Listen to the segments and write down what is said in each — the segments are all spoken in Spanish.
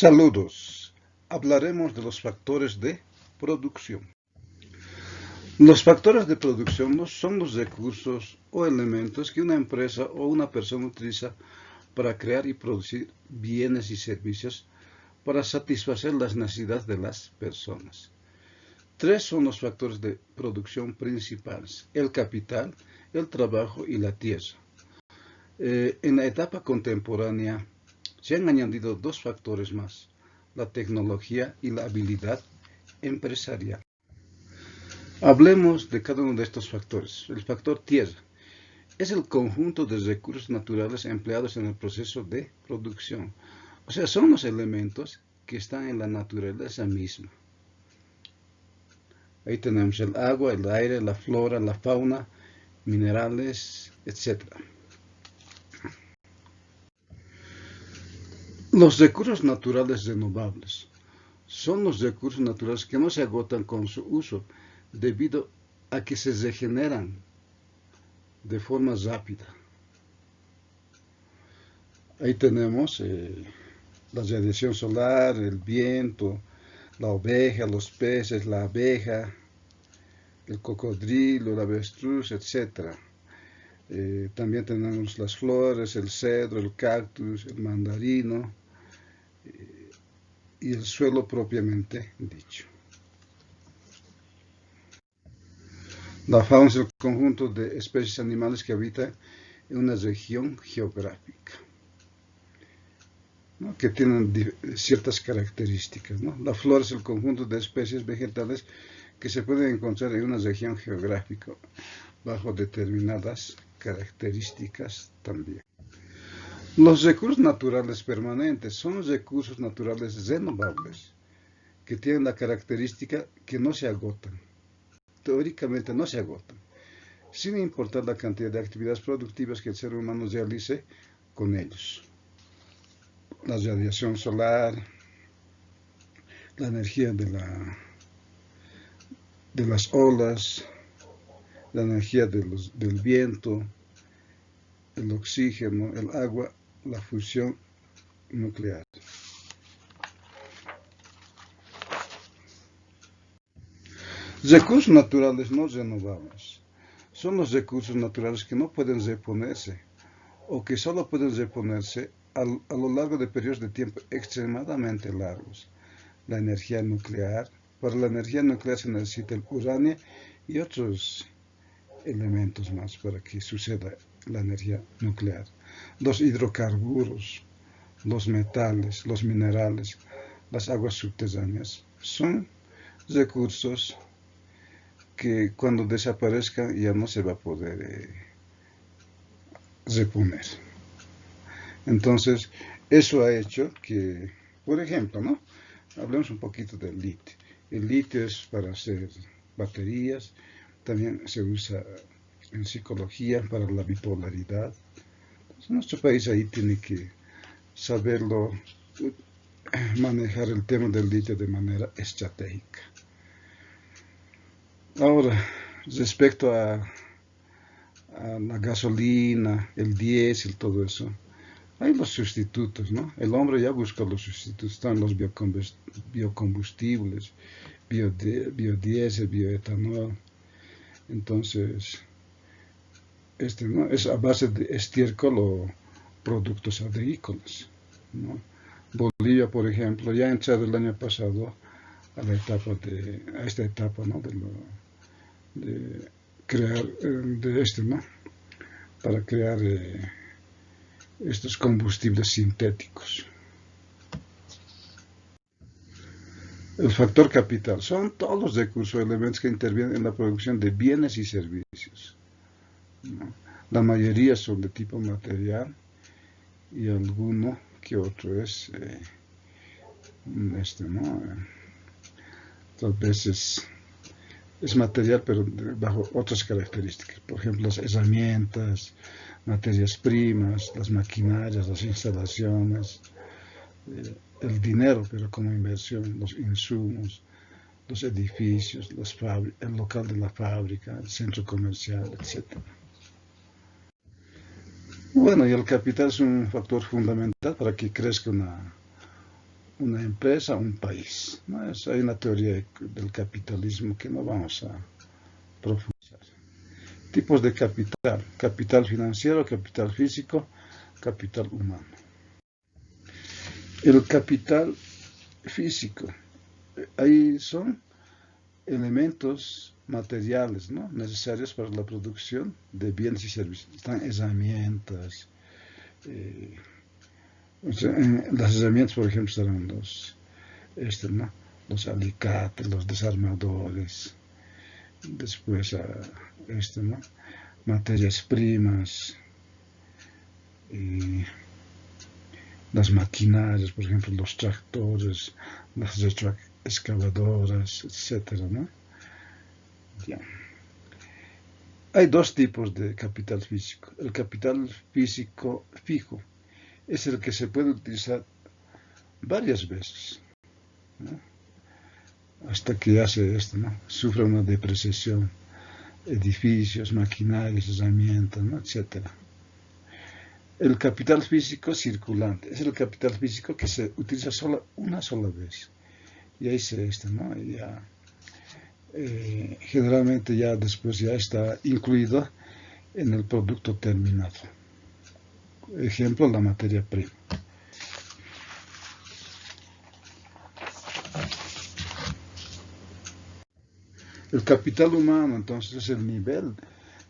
Saludos. Hablaremos de los factores de producción. Los factores de producción son los recursos o elementos que una empresa o una persona utiliza para crear y producir bienes y servicios para satisfacer las necesidades de las personas. Tres son los factores de producción principales: el capital, el trabajo y la tierra. En la etapa contemporánea se han añadido dos factores más: la tecnología y la habilidad empresarial. Hablemos de cada uno de estos factores. El factor tierra es el conjunto de recursos naturales empleados en el proceso de producción. O sea, son los elementos que están en la naturaleza misma. Ahí tenemos el agua, el aire, la flora, la fauna, minerales, etc. Los recursos naturales renovables son los recursos naturales que no se agotan con su uso, debido a que se regeneran de forma rápida. Ahí tenemos la radiación solar, el viento, la oveja, los peces, la abeja, el cocodrilo, el avestruz, etc. También tenemos las flores, el cedro, el cactus, el mandarino y el suelo propiamente dicho. La fauna es el conjunto de especies animales que habitan en una región geográfica, ¿no?, que tienen ciertas características, ¿no? La flora es el conjunto de especies vegetales que se pueden encontrar en una región geográfica bajo determinadas características también. Los recursos naturales permanentes son los recursos naturales renovables que tienen la característica que no se agotan. Teóricamente no se agotan, sin importar la cantidad de actividades productivas que el ser humano realice con ellos. La radiación solar, la energía de las olas, la energía del viento, el oxígeno, el agua, la fusión nuclear. Recursos naturales no renovables son los recursos naturales que no pueden reponerse o que solo pueden reponerse a lo largo de periodos de tiempo extremadamente largos. La energía nuclear. Para la energía nuclear se necesita el uranio y otros elementos más para que suceda la energía nuclear. Los hidrocarburos, los metales, los minerales, las aguas subterráneas son recursos que cuando desaparezcan ya no se va a poder reponer. Entonces, eso ha hecho que, por ejemplo, ¿no?, hablemos un poquito del litio. El litio es para hacer baterías, también se usa en psicología para la bipolaridad. Entonces, nuestro país ahí tiene que saberlo manejar el tema del litio de manera estratégica. Ahora, respecto a la gasolina, el diésel, todo eso, hay los sustitutos, ¿no? El hombre ya busca los sustitutos, están los biocombustibles, biodiesel, bioetanol. Entonces, ¿no?, es a base de estiércol o productos agrícolas, ¿no? Bolivia, por ejemplo, ya ha entrado el año pasado a esta etapa, ¿no?, de crear, ¿no?, para crear estos combustibles sintéticos. El factor capital son todos los recursos o elementos que intervienen en la producción de bienes y servicios, ¿no? La mayoría son de tipo material y alguno que otro es ¿no?, tal vez es material, pero bajo otras características. Por ejemplo, las herramientas, materias primas, las maquinarias, las instalaciones, el dinero, pero como inversión, los insumos, los edificios, el local de la fábrica, el centro comercial, etc. Bueno, y el capital es un factor fundamental para que crezca una empresa, un país, ¿no? Hay una teoría del capitalismo que no vamos a profundizar. Tipos de capital: capital financiero, capital físico, capital humano. El capital físico, ahí son elementos materiales, ¿no?, necesarios para la producción de bienes y servicios. Están herramientas, las herramientas, por ejemplo, serán ¿no?, los alicates, los desarmadores, después ¿no?, materias primas, las maquinarias, por ejemplo, los tractores, las retroexcavadoras, etcétera, ¿no? Ya. Hay dos tipos de capital físico. El capital físico fijo es el que se puede utilizar varias veces, ¿no?, hasta que hace ¿no?, sufre una depreciación, edificios, maquinarias, herramientas, ¿no?, etcétera. El capital físico circulante es el capital físico que se utiliza una sola vez. Y ahí ¿no?, ya, generalmente ya después ya está incluido en el producto terminado. Ejemplo, la materia prima. El capital humano, entonces, es el nivel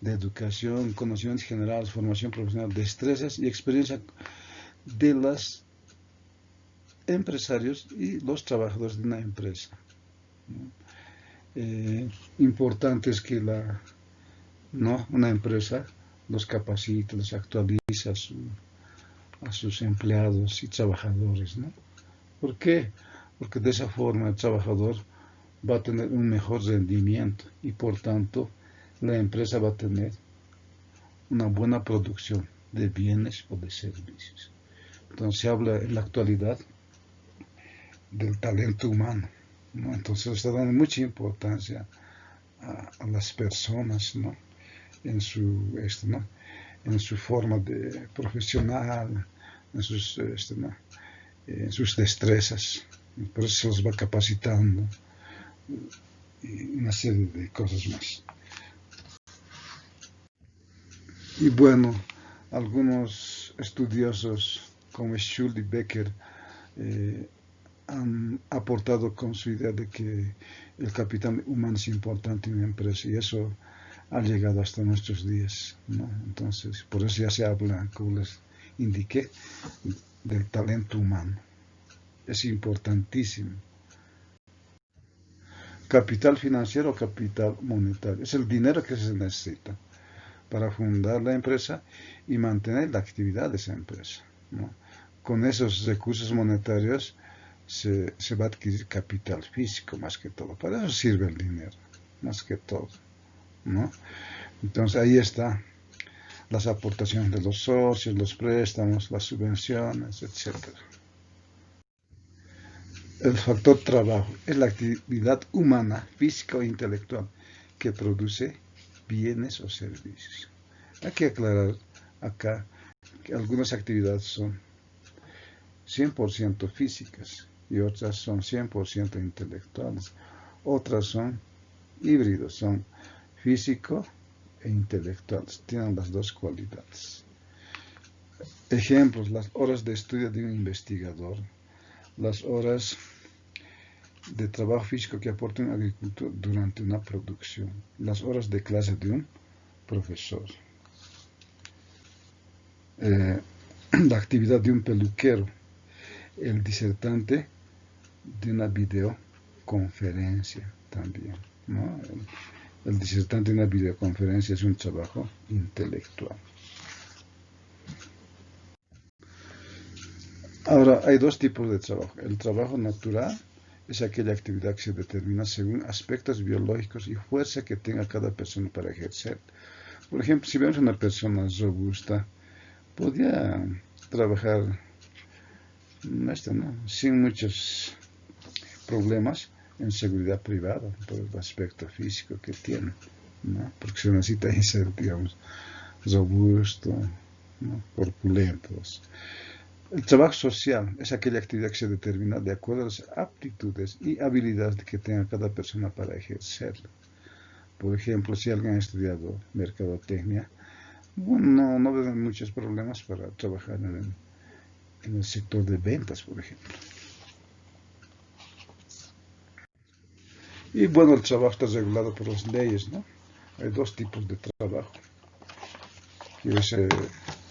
de educación, conocimientos generales, formación profesional, destrezas y experiencia de los empresarios y los trabajadores de una empresa, ¿no? Importante es que una empresa los capacite, los actualiza a sus empleados y trabajadores, ¿no? ¿Por qué? Porque de esa forma el trabajador va a tener un mejor rendimiento y por tanto la empresa va a tener una buena producción de bienes o de servicios. Entonces se habla en la actualidad del talento humano, ¿no? Entonces se está dando mucha importancia a las personas, ¿no?, en su forma de profesional, en sus destrezas. Por eso se los va capacitando y una serie de cosas más. Y bueno, algunos estudiosos como Schultz y Becker han aportado con su idea de que el capital humano es importante en una empresa, y eso ha llegado hasta nuestros días, ¿no? Entonces, por eso ya se habla, como les indiqué, del talento humano. Es importantísimo. Capital financiero o capital monetario. Es el dinero que se necesita para fundar la empresa y mantener la actividad de esa empresa, ¿no? Con esos recursos monetarios se va a adquirir capital físico más que todo. Para eso sirve el dinero, más que todo, ¿no? Entonces ahí está las aportaciones de los socios, los préstamos, las subvenciones, etc. El factor trabajo es la actividad humana, física o intelectual que produce bienes o servicios. Hay que aclarar acá que algunas actividades son 100% físicas y otras son 100% intelectuales. Otras son híbridos, son físico e intelectuales, tienen las dos cualidades. Ejemplos: las horas de estudio de un investigador, las horas de trabajo físico que aporta un agricultor durante una producción, las horas de clase de un profesor, la actividad de un peluquero, el disertante de una videoconferencia también, ¿no? El disertante de una videoconferencia es un trabajo intelectual. Ahora, hay dos tipos de trabajo. El trabajo natural es aquella actividad que se determina según aspectos biológicos y fuerza que tenga cada persona para ejercer. Por ejemplo, si vemos una persona robusta, podría trabajar ¿no?, sin muchos problemas en seguridad privada por el aspecto físico que tiene, ¿no? Porque se necesita ser, digamos, robusto, ¿no?, corpulentos. El trabajo social es aquella actividad que se determina de acuerdo a las aptitudes y habilidades que tenga cada persona para ejercerla. Por ejemplo, si alguien ha estudiado mercadotecnia, bueno, no veo muchos problemas para trabajar en el sector de ventas, por ejemplo. Y bueno, el trabajo está regulado por las leyes, ¿no? Hay dos tipos de trabajo, que es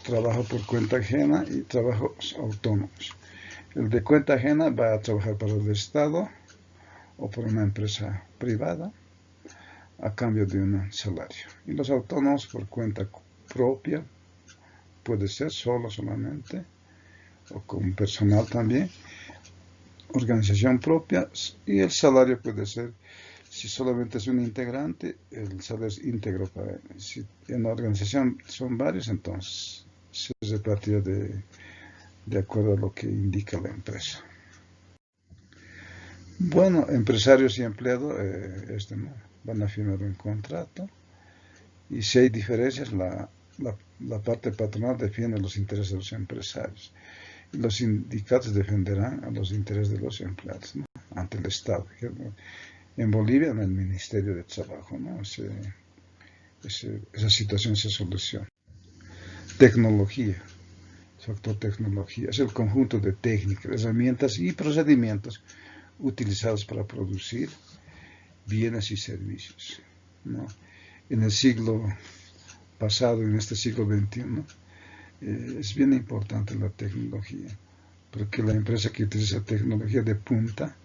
trabajo por cuenta ajena y trabajos autónomos. El de cuenta ajena va a trabajar para el Estado o por una empresa privada a cambio de un salario. Y los autónomos por cuenta propia, puede ser solamente, o con personal también, organización propia, y el salario puede ser, si solamente es un integrante, el salario es íntegro para él. Si en la organización son varios, entonces se repartirá de acuerdo a lo que indica la empresa. Bueno, empresarios y empleados ¿no? van a firmar un contrato, y si hay diferencias, la parte patronal defiende los intereses de los empresarios y los sindicatos defenderán a los intereses de los empleados, ¿no? Ante el Estado. En Bolivia, en el Ministerio de Trabajo, ¿no? Esa situación se soluciona. Tecnología, factor tecnología, es el conjunto de técnicas, herramientas y procedimientos utilizados para producir bienes y servicios, ¿no? En el siglo pasado, en este siglo XXI, es bien importante la tecnología, porque la empresa que utiliza tecnología de punta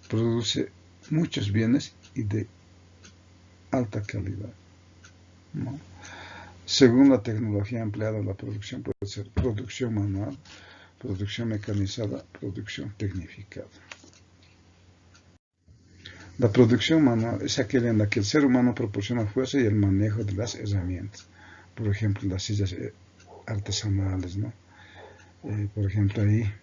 produce muchos bienes y de alta calidad, ¿no? Según la tecnología empleada, la producción puede ser producción manual, producción mecanizada, producción tecnificada. La producción manual es aquella en la que el ser humano proporciona fuerza y el manejo de las herramientas. Por ejemplo, las sillas artesanales, ¿no? Por ejemplo, ahí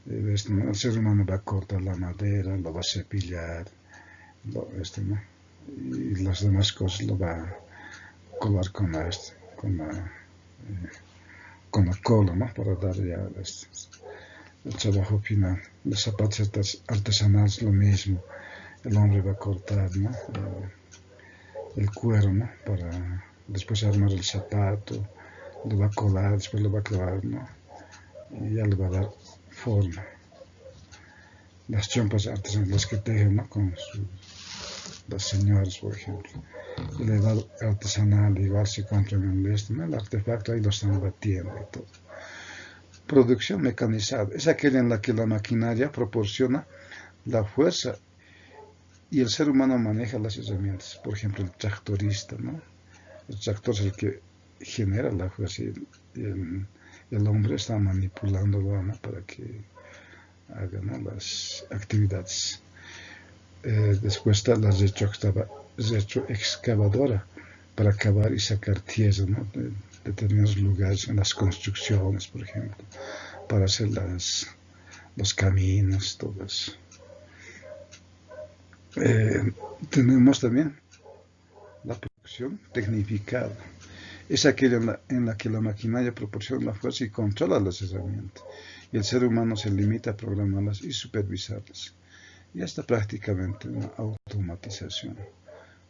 ¿no? El ser humano va a cortar la madera, lo va a cepillar, ¿no? Y las demás cosas lo va a colar con la cola, ¿no? Para dar ya el trabajo final. Los zapatos artesanales lo mismo. El hombre va a cortar, ¿no? El cuero, ¿no? Para después armar el zapato, lo va a colar, después lo va a clavar, ¿no? Y ya le va a dar forma. Las chompas artesanales, las que tejen, ¿no? Las señoras, por ejemplo. El elevado artesanal, igual se compra en el artefacto, ahí lo están batiendo y todo. Producción mecanizada es aquella en la que la maquinaria proporciona la fuerza y el ser humano maneja las herramientas. Por ejemplo, el tractorista, ¿no? El tractor es el que genera la fuerza y el hombre está manipulándolo, ¿no? Para que haga, ¿no? Las actividades. Después está la retroexcavadora para cavar y sacar tierra, ¿no? De determinados lugares en las construcciones, por ejemplo, para hacer los caminos, todo eso. Tenemos también la producción tecnificada. Es aquella en la que la maquinaria proporciona la fuerza y controla las herramientas, y el ser humano se limita a programarlas y supervisarlas. Ya está prácticamente una automatización.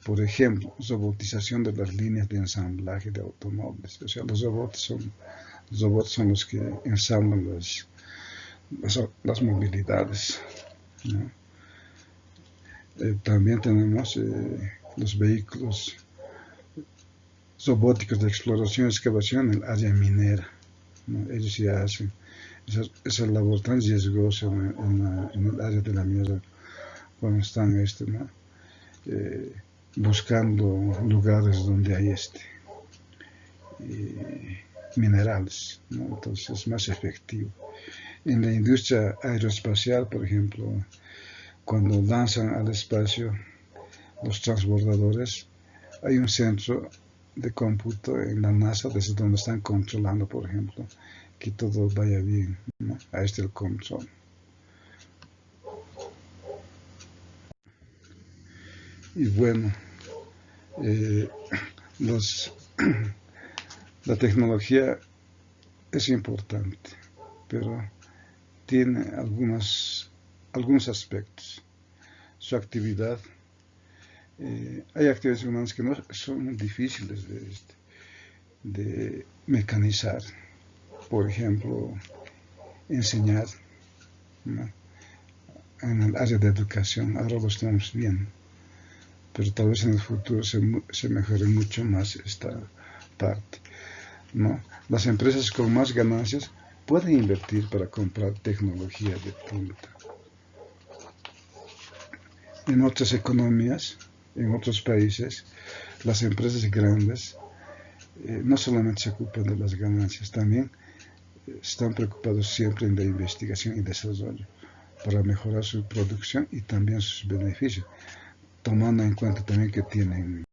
Por ejemplo, robotización de las líneas de ensamblaje de automóviles. O sea, los robots son los que ensamblan las movilidades, ¿no? También tenemos los vehículos robóticos de exploración y excavación en el área minera, ¿no? Ellos ya hacen esa labor tan riesgosa en el área de la minera, cuando están ¿no? Buscando lugares donde hay minerales, ¿no? Entonces es más efectivo. En la industria aeroespacial, por ejemplo, cuando lanzan al espacio los transbordadores, hay un centro de cómputo en la NASA desde donde están controlando, por ejemplo, que todo vaya bien, ¿no? Ahí está el control. Y bueno, la tecnología es importante, pero tiene algunos aspectos. Su actividad, hay actividades humanas que no son difíciles de mecanizar. Por ejemplo, enseñar, ¿no? En el área de educación, ahora lo estamos bien, pero tal vez en el futuro se mejore mucho más esta parte, ¿no? Las empresas con más ganancias pueden invertir para comprar tecnología de punta. En otras economías, en otros países, las empresas grandes no solamente se ocupan de las ganancias, también están preocupados siempre en la investigación y desarrollo para mejorar su producción y también sus beneficios, tomando en cuenta también que tienen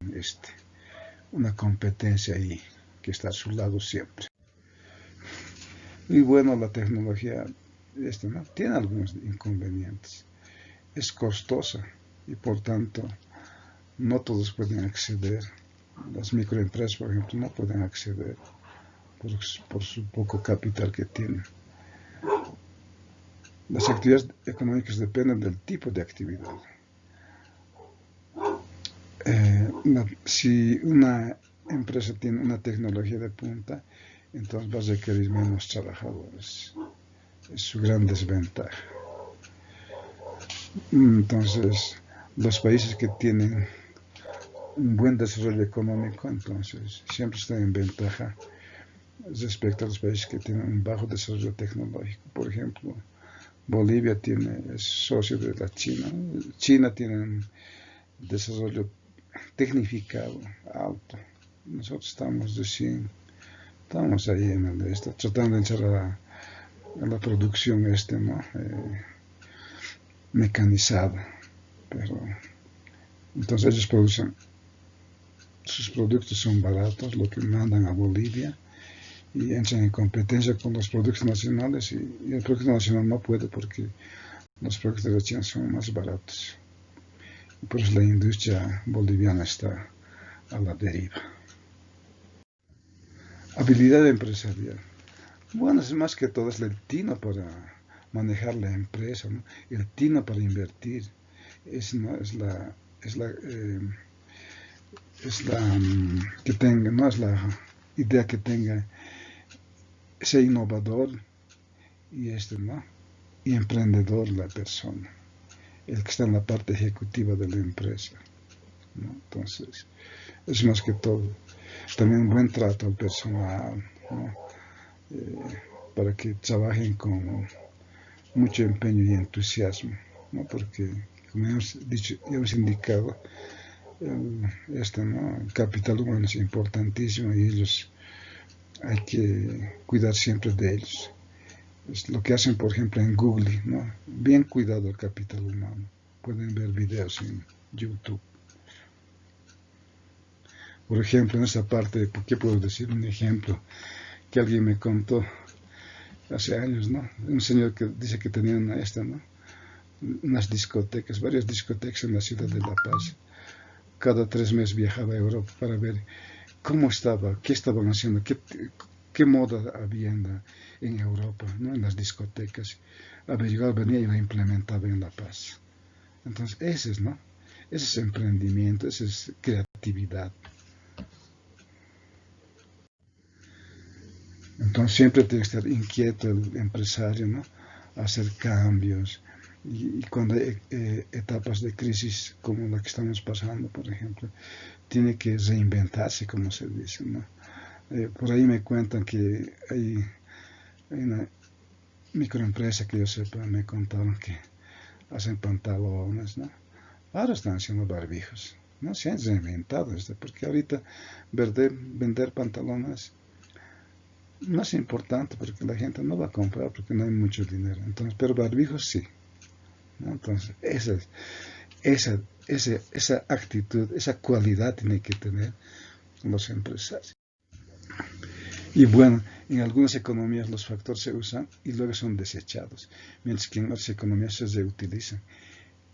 una competencia ahí que está a su lado siempre. Y bueno, la tecnología ¿no? Tiene algunos inconvenientes. Es costosa y por tanto no todos pueden acceder. Las microempresas, por ejemplo, no pueden acceder por su poco capital que tienen. Las actividades económicas dependen del tipo de actividad. Si una empresa tiene una tecnología de punta, entonces va a requerir menos trabajadores. Es su gran desventaja. Entonces, los países que tienen un buen desarrollo económico, entonces siempre están en ventaja respecto a los países que tienen un bajo desarrollo tecnológico. Por ejemplo, Bolivia es socio de la China. China tiene un desarrollo tecnificado alto. Nosotros estamos ahí tratando de entrar a la producción ¿no? Mecanizada. Pero entonces ellos producen, sus productos son baratos, lo que mandan a Bolivia y entran en competencia con los productos nacionales y el producto nacional no puede porque los productos de la China son más baratos. Y por eso la industria boliviana está a la deriva. Habilidad empresarial. Bueno, es más que todo es el tino para manejar la empresa, ¿no? El tino para invertir. Que tenga, no es la idea que tenga, sea innovador y ¿no? Y emprendedor la persona, el que está en la parte ejecutiva de la empresa, ¿no? Entonces, es más que todo. También un buen trato al personal, ¿no? Para que trabajen con mucho empeño y entusiasmo, ¿no? Porque, como hemos indicado, ¿no? El capital humano es importantísimo y ellos hay que cuidar siempre de ellos. Es lo que hacen, por ejemplo, en Google, ¿no? Bien cuidado el capital humano. Pueden ver videos en YouTube. Por ejemplo, en esta parte, ¿qué puedo decir? Un ejemplo que alguien me contó hace años, ¿no? Un señor que dice que tenía ¿no? Unas discotecas, varias discotecas en la ciudad de La Paz. Cada 3 meses viajaba a Europa para ver cómo estaba, qué estaban haciendo, qué moda había en Europa, ¿no? En las discotecas. Averiguaba, venía y la implementaba en La Paz. Entonces, ¿no? Ese es emprendimiento, esa es creatividad. Entonces siempre tiene que estar inquieto el empresario, ¿no? Hacer cambios. Y cuando hay etapas de crisis como la que estamos pasando, por ejemplo, tiene que reinventarse, como se dice, ¿no? Por ahí me cuentan que hay una microempresa que yo sepa, me contaron que hacen pantalones, ¿no? Ahora están haciendo barbijos, ¿no? Se han reinventado, porque ahorita vender pantalones no es importante porque la gente no va a comprar porque no hay mucho dinero. Entonces, pero barbijos sí, ¿no? Entonces, esa actitud, esa cualidad tiene que tener los empresarios. Y bueno, en algunas economías los factores se usan y luego son desechados, mientras que en otras economías se reutilizan.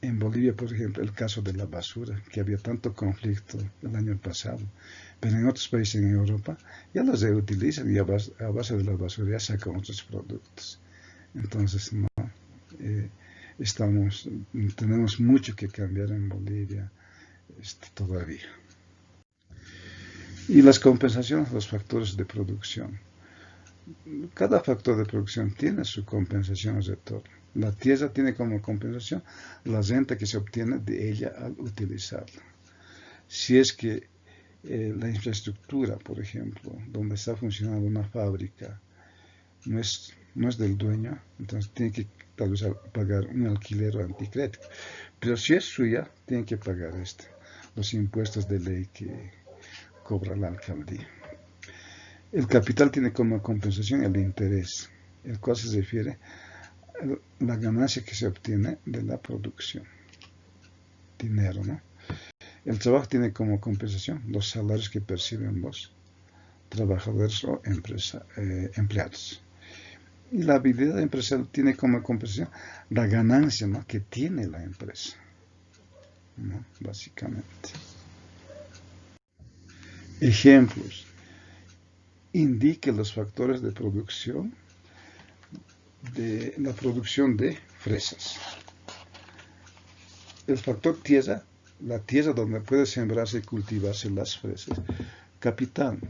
En Bolivia, por ejemplo, el caso de la basura, que había tanto conflicto el año pasado, pero en otros países en Europa ya los reutilizan y a base de la basura ya sacan otros productos. Entonces, no, tenemos mucho que cambiar en Bolivia todavía. Y las compensaciones, los factores de producción. Cada factor de producción tiene su compensación al retorno. La tierra tiene como compensación la renta que se obtiene de ella al utilizarla. Si es que la infraestructura, por ejemplo, donde está funcionando una fábrica, no es del dueño, entonces tiene que tal vez pagar un alquiler anticrético. Pero si es suya, tiene que pagar los impuestos de ley que cobra la alcaldía. El capital tiene como compensación el interés, el cual se refiere a la ganancia que se obtiene de la producción. Dinero, ¿no? El trabajo tiene como compensación los salarios que perciben los trabajadores o empleados. Y la habilidad empresarial tiene como compensación la ganancia, ¿no?, que tiene la empresa, ¿no?, básicamente. Ejemplos. Indique los factores de producción de la producción de fresas. El factor tierra, la tierra donde puede sembrarse y cultivarse las fresas. Capital,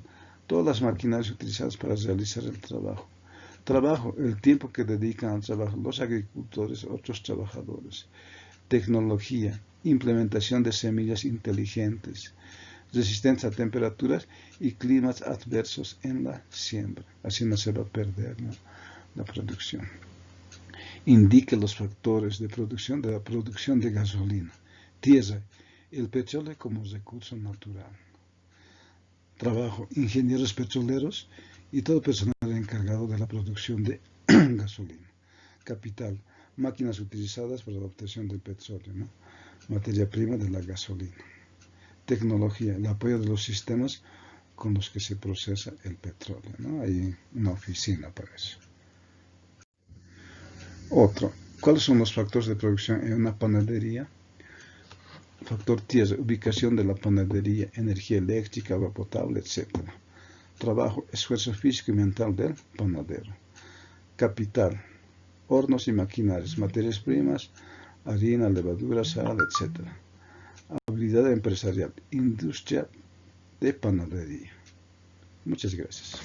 todas las maquinarias utilizadas para realizar el trabajo. Trabajo, el tiempo que dedican al trabajo los agricultores, otros trabajadores. Tecnología, implementación de semillas inteligentes, resistencia a temperaturas y climas adversos en la siembra. Así no se va a perder, ¿no?, la producción. Indique los factores de producción de la producción de gasolina. Tierra, el petróleo como recurso natural. Trabajo, ingenieros petroleros y todo personal encargado de la producción de gasolina. Capital, máquinas utilizadas para la obtención del petróleo, ¿no?, materia prima de la gasolina. Tecnología, el apoyo de los sistemas con los que se procesa el petróleo, ¿no? Hay una oficina para eso. Otro, ¿cuáles son los factores de producción en una panadería? Factor tierra, ubicación de la panadería, energía eléctrica, agua potable, etc. Trabajo, esfuerzo físico y mental del panadero. Capital, hornos y maquinarias, materias primas, harina, levadura, sal, etc. Habilidad empresarial, industria de panadería. Muchas gracias.